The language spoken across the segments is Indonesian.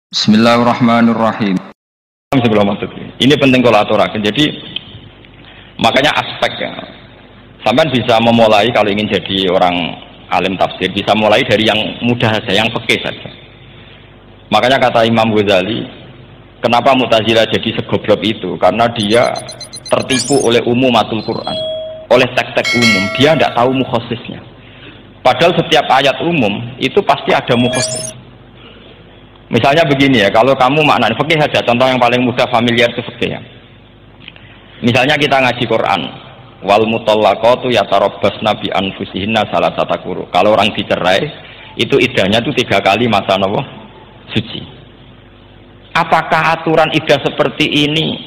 Bismillahirrahmanirrahim. Sebelum masuk ini penting kalau aturakan. Jadi makanya aspeknya sampai bisa memulai kalau ingin jadi orang alim tafsir bisa mulai dari yang mudah saja, yang fikih saja. Makanya kata Imam Ghazali, kenapa Mu'tazilah jadi segoblok itu? Karena dia tertipu oleh umumatul Quran, oleh teks-teks umum. Dia tidak tahu mukhasisnya. Padahal setiap ayat umum itu pasti ada mukhasis. Misalnya begini ya, kalau kamu maknanya fikih saja, contoh yang paling mudah familiar itu fikih ya. Misalnya kita ngaji Quran, wal mutallaqatu yatarabbasna bi anfusihinna salasata quru. Kalau orang dicerai, itu iddahnya itu 3 kali masa nopo suci. Apakah aturan iddah seperti ini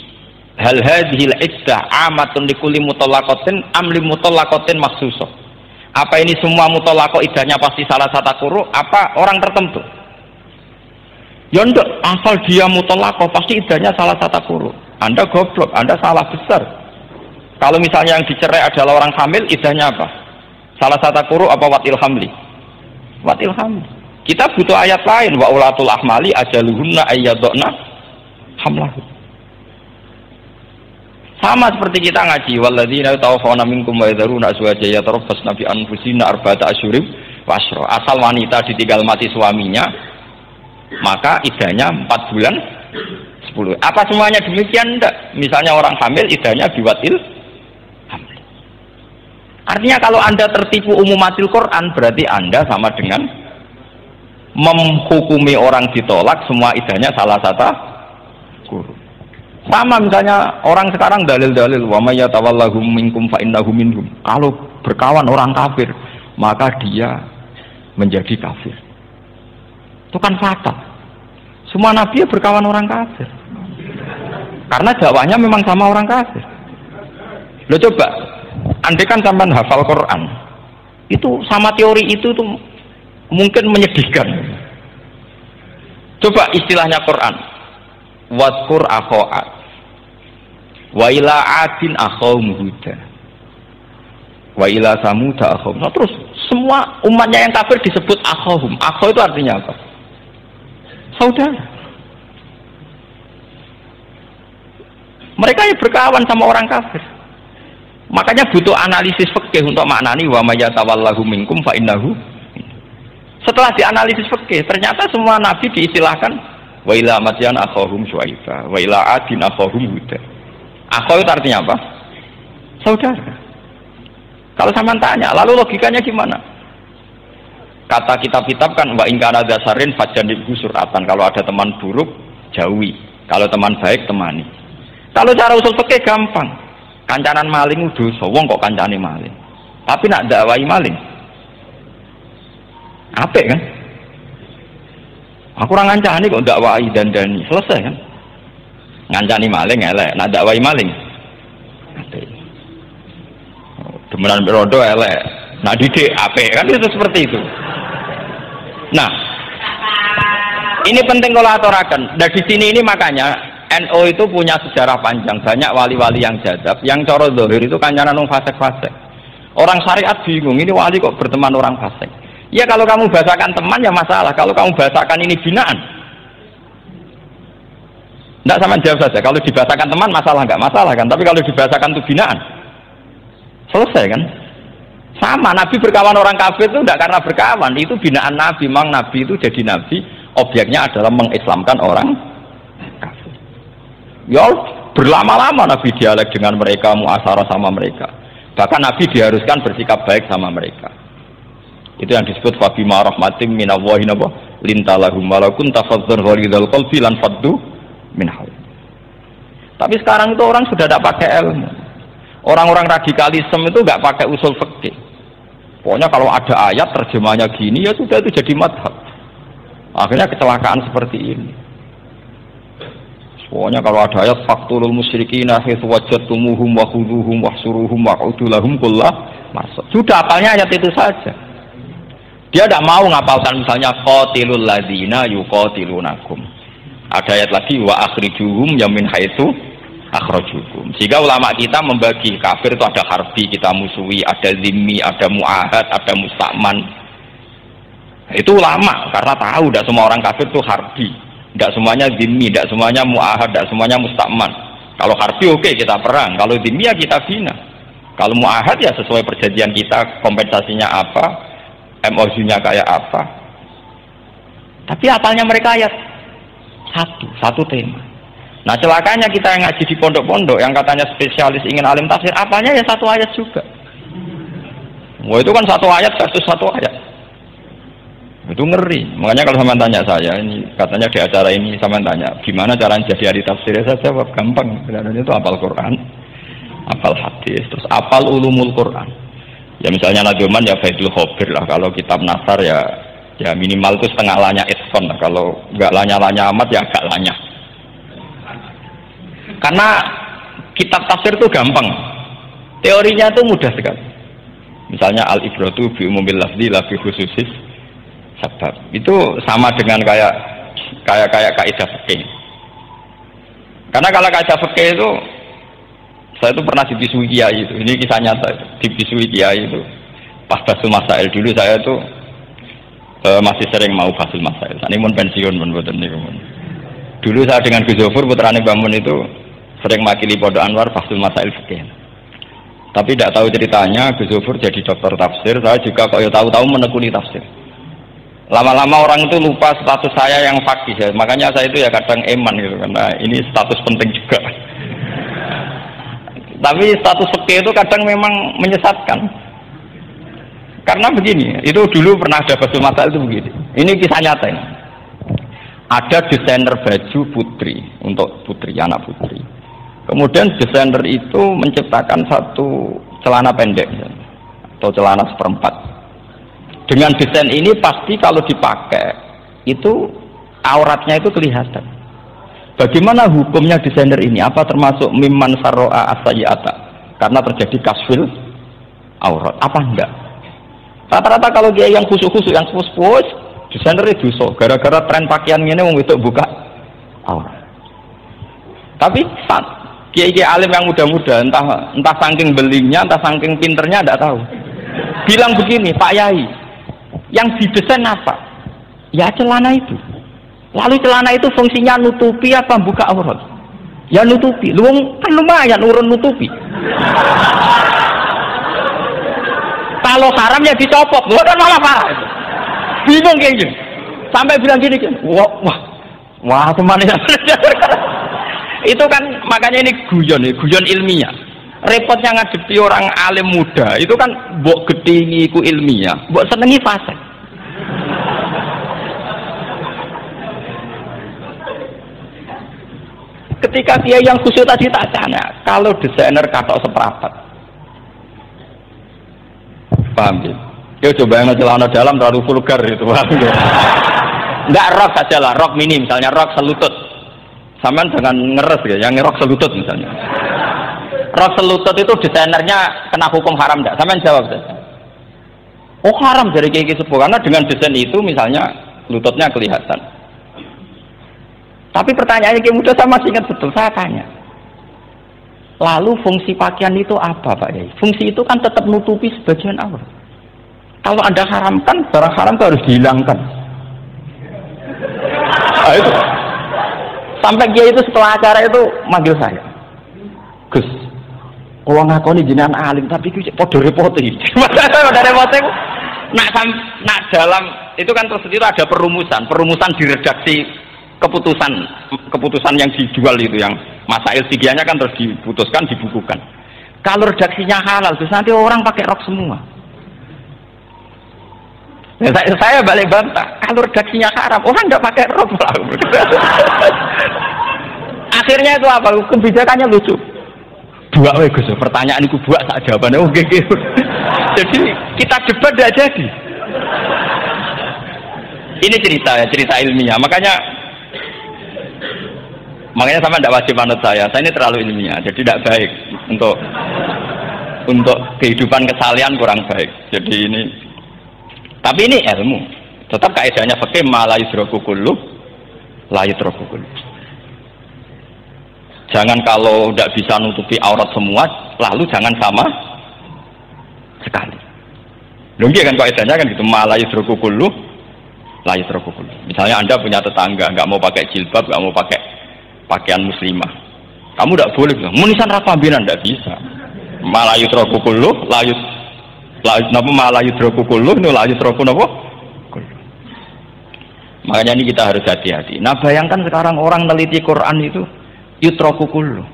hal hadhil iddah amatun likulli mutallaqatin am li mutallaqatin makhsusah? Apa ini semua mutallaqah iddahnya pasti salasata quru apa orang tertentu? Ya enggak, asal dia mutallaqah pasti iddahnya salah satu quru. Anda goblok, Anda salah besar. Kalau misalnya yang dicerai adalah orang hamil, iddahnya apa? Salah satu quru apa watil hamli? Watil hamli. Kita butuh ayat lain, wa ulatul ahmali ajaluhunna ayyadna hamlahu. Sama seperti kita ngaji, walladzina tawaffawna minkum wa yadharuna azwajan yatarabbasna bi anfusina arba'ata asyhurin wa asyra. Asal wanita ditinggal mati suaminya, maka iddahnya 4 bulan 10. Apa semuanya demikian? Enggak. Misalnya orang hamil iddahnya biwatil hamil. Artinya kalau Anda tertipu umumatil Quran, berarti Anda sama dengan menghukumi orang ditolak semua iddahnya salah satu guru. Sama misalnya orang sekarang dalil-dalil wa may yatawallahum minkum fa innahu minhum. Kalau berkawan orang kafir, maka dia menjadi kafir. Itu kan fatal. Semua nabi berkawan orang kafir. Karena dakwahnya memang sama orang kafir. Lo coba, andai kan sampean hafal Quran, itu sama teori itu tuh mungkin menyedihkan. Coba istilahnya Quran. Wadkur akho'at wa ila adin akhawum huda wa ila samuda akhawum. Nah, terus semua umatnya yang kafir disebut akhawum. Akhaw itu artinya apa? Saudara. Mereka yang berkawan sama orang kafir. Makanya butuh analisis fikih untuk maknani wa may yatawallahu minkum fa innahu. Setelah dianalisis fikih, ternyata semua nabi diistilahkan wa ila madyan akhahum syuaiba wa ila adin akhahum huda. Akhaw itu artinya apa? Saudara. Kalau sama tanya, lalu logikanya gimana? Kata kitab-kitab kan wa ingkana dasarin fajanib suratan. Kalau ada teman buruk jauhi, kalau teman baik temani. Kalau cara usul fikih gampang. Kancanan maling dosa, wong kok kancane maling. Tapi nak dakwai maling. Apik kan? Aku orang ngancani kok dakwai dandani, selesai kan? Ngancani maling elek, nak dakwai maling. Apik. Demenan berodo elek, nak didik apik kan, itu seperti itu. Nah, ini penting kalau aturakan. Dari sini ini makanya NU itu punya sejarah panjang, banyak wali-wali yang jadab, yang coro zahir itu kancanan orang fasik-fasik. Orang syariat bingung, ini wali kok berteman orang fasik. Ya kalau kamu bahasakan teman ya masalah, kalau kamu bahasakan ini binaan. Tidak sama jawab saja, kalau dibahasakan teman masalah nggak masalah kan, tapi kalau dibahasakan itu binaan, selesai kan? Sama, Nabi berkawan orang kafir itu tidak karena berkawan, itu binaan Nabi. Memang Nabi itu jadi Nabi, objeknya adalah mengislamkan orang kafir. Ya berlama-lama Nabi dialek dengan mereka, muasyarah sama mereka. Bahkan Nabi diharuskan bersikap baik sama mereka. Itu yang disebut fabima rahmatim minallahi lintalahum walakun tafadzur ghalidhal qalbi lan faddu min haul. Tapi sekarang itu orang sudah tidak pakai ilmu. Orang-orang radikalisme itu nggak pakai usul fikih. Pokoknya kalau ada ayat terjemahnya gini ya sudah itu jadi madhab. Akhirnya kecelakaan seperti ini. Pokoknya kalau ada ayat faqtulul musyrikina haitsu wajadtumuhum wa khudhuhum wahsuruhum waq'udu lahum kullah marsad. Sudah apalnya ayat itu saja. Dia tidak mau ngapalkan misalnya qatilul ladzina yuqatilunakum. Ada ayat lagi wa akhrijuhum yamin haitsu akhrajukum. Sehingga ulama kita membagi kafir itu ada harbi, kita musuhi, ada zimmi, ada muahad, ada musta'man. Itu ulama karena tahu tidak semua orang kafir itu harbi. Tidak semuanya dhimmi, tidak semuanya mu'ahad, tidak semuanya musta'man. Kalau harbi oke, kita perang, kalau dhimmi ya kita bina. Kalau mu'ahad ya sesuai perjanjian kita, kompensasinya apa, MOU-nya kayak apa. Tapi apalnya mereka ayat satu tema. Nah celakanya kita yang ngaji di pondok-pondok yang katanya spesialis ingin alim tafsir, apalnya ya satu ayat juga. Wah itu kan satu ayat versus satu ayat. Itu ngeri. Makanya kalau sama tanya saya, ini katanya di acara ini sama tanya, gimana caranya jadi ahli tafsir? Saya jawab gampang. Sebenarnya itu hafal Quran, hafal hadis, terus hafal ulumul Quran. Ya misalnya Nadoman ya Faidul Khobir lah. Kalau kitab Nasar ya minimal itu setengah lanya itfon lah. Kalau nggak lanya-lanya amat ya agak lanya. Karena kitab tafsir itu gampang, teorinya itu mudah sekali. Misalnya al-ibratu bi umumil lafzi la bi khususis sebab. Itu sama dengan kayak kaidah fikih. Karena kalau kaidah fikih itu saya itu pernah dibisui kiai itu. Ini kisah nyata itu. Dibisui kiai itu. Pas basul masail dulu saya itu masih sering mau basul masail. Ini mun pensiun mun boten niku. Dulu saya dengan Gus Zofur putrane Mbah Mun itu sering makili Pondok Anwar basul masail fikih. Tapi tidak tahu ceritanya Gus Zofur jadi dokter tafsir, saya juga kok ya tahu-tahu menekuni tafsir. Lama-lama orang itu lupa status saya yang fakih ya. Makanya saya itu ya kadang eman gitu karena ini status penting juga. Tapi status fikih itu kadang memang menyesatkan. Karena begini, itu dulu pernah ada basul masail itu begini. Ini kisah nyata ini. Ada desainer baju putri untuk putri, anak putri. Kemudian desainer itu menciptakan satu celana pendek atau celana seperempat. Dengan desain ini pasti kalau dipakai itu auratnya itu kelihatan. Bagaimana hukumnya desainer ini? Apa termasuk mimman sarro'a as-sayyi'ata? Karena terjadi kasfil aurat. Apa enggak? Rata-rata kalau dia yang khusus-khusus, yang sepus-sepus, desainer itu dosa. Gara-gara tren pakaian ini mau itu buka aurat. Tapi kiai-kiai alim yang muda-muda, entah saking belingnya, entah saking pinternya, tidak tahu. Bilang begini, Pak Yai, yang didesain apa? Ya celana itu. Lalu celana itu fungsinya nutupi apa buka aurat? Ya nutupi. Lu kan lumayan urun nutupi. Kalau haram ya dicopot, lu kan malah parah. Bingung kayak gini. Sampai bilang gini, wah temannya. Itu kan makanya ini guyon ilmiah. Repotnya ngadepi orang alim muda itu kan mbok gedhi iku ilmiah, mbok senengi fasih. Ketika dia yang khusyuk tadi tak tanya, kalau desainer katok seperapat, paham ya? Yo coba yang celana dalam terlalu vulgar itu, paham ya? Enggak rok saja lah, rok mini misalnya rok selutut. Sampean jangan ngeres ya, yang rok selutut misalnya. Rok selutut itu desainernya kena hukum haram enggak? Sampean jawab saja. Oh haram dari kiai sepuh karena dengan desain itu misalnya lututnya kelihatan. Tapi pertanyaannya kiai muda saya masih ingat betul, saya tanya. Lalu fungsi pakaian itu apa Pak Yai? Fungsi itu kan tetap nutupi sebagian aurat. Kalau Anda haramkan, barang haram itu harus dihilangkan. Nah, itu. Sampai dia itu setelah acara itu manggil saya, Gus, kalau ngakoni jenengan alim tapi itu podo repoti. Podo repoti. Nak dalam itu kan terus ada perumusan di redaksi keputusan yang dijual itu yang masail fiqhiyahnya kan terus diputuskan dibukukan. Kalau redaksinya halal terus nanti orang pakai rok semua. Ya, saya balik bantah, kalau redaksinya haram, orang nggak pakai rok. Akhirnya itu apa? Kebijakannya lucu. Buat Gus, pertanyaan itu buat tak jawabannya. Oke. Jadi kita debat tidak jadi. Ini cerita ilmiah. Makanya sama tidak wajib manut saya. Saya ini terlalu ilmiah, jadi tidak baik untuk kehidupan kesalian kurang baik. Jadi ini. Tapi ini ilmu. Tetap kaidahnya fikih la yusraku kullu la yutraku kullu. Jangan kalau tidak bisa nutupi aurat semua, lalu jangan sama sekali. Lho kan kaidahnya kan gitu, la yusraku kullu la yutraku kulluh. Misalnya Anda punya tetangga nggak mau pakai jilbab, nggak mau pakai pakaian muslimah, kamu tidak boleh bilang munisan rapambinan, tidak bisa. Malah yutraku kulluh, malah yutraku kulluh, la yutraku napa kulluh. Makanya ini kita harus hati-hati. Nah bayangkan sekarang orang meneliti Quran itu yutraku kulluh.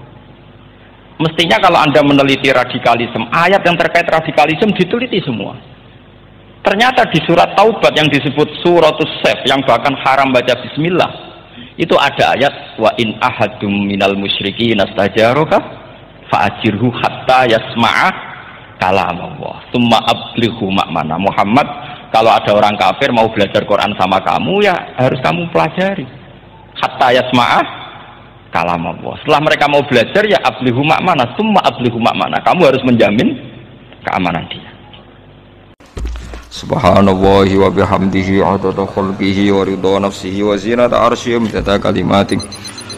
Mestinya kalau Anda meneliti radikalisme, ayat yang terkait radikalisme diteliti semua. Ternyata di surat Taubat yang disebut suratus Saif, yang bahkan haram baca bismillah, itu ada ayat wa in ahadum minal musyrikin astajaroka fa'ajirhu hatta yasma'a kalam Allah summa ablighu ma'mana. Muhammad, kalau ada orang kafir mau belajar Quran sama kamu, ya harus kamu pelajari hatta yasma'a kalam Allah. Setelah mereka mau belajar, ya ablighu ma'mana, summa ablighu ma'mana, kamu harus menjamin keamanan dia. Subhanallahi wa bihamdihi adada khalqihi wa ridha nafsihi wa zinata arsyihi midada kalimatihi.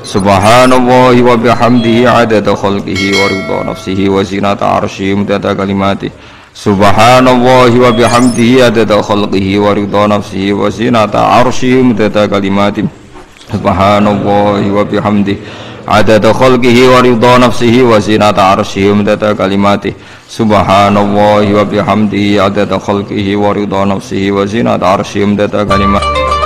Subhanallahi wa bihamdihi adada khalqihi wa ridha nafsihi wa zinata arsyihi midada kalimatihi. Subhanallahi wa bihamdihi adada khalqihi wa ridha nafsihi wa zinata arsyihi midada kalimatihi. Subhanallahi wa bihamdihi adada khalqihi wa ridha nafsihi wa zinata arsyihi midada kalimatihi. Subhanallahi wa bihamdihi adada khalqihi wa ridha nafsihi wa zinata arsyihi midada kalimatihi.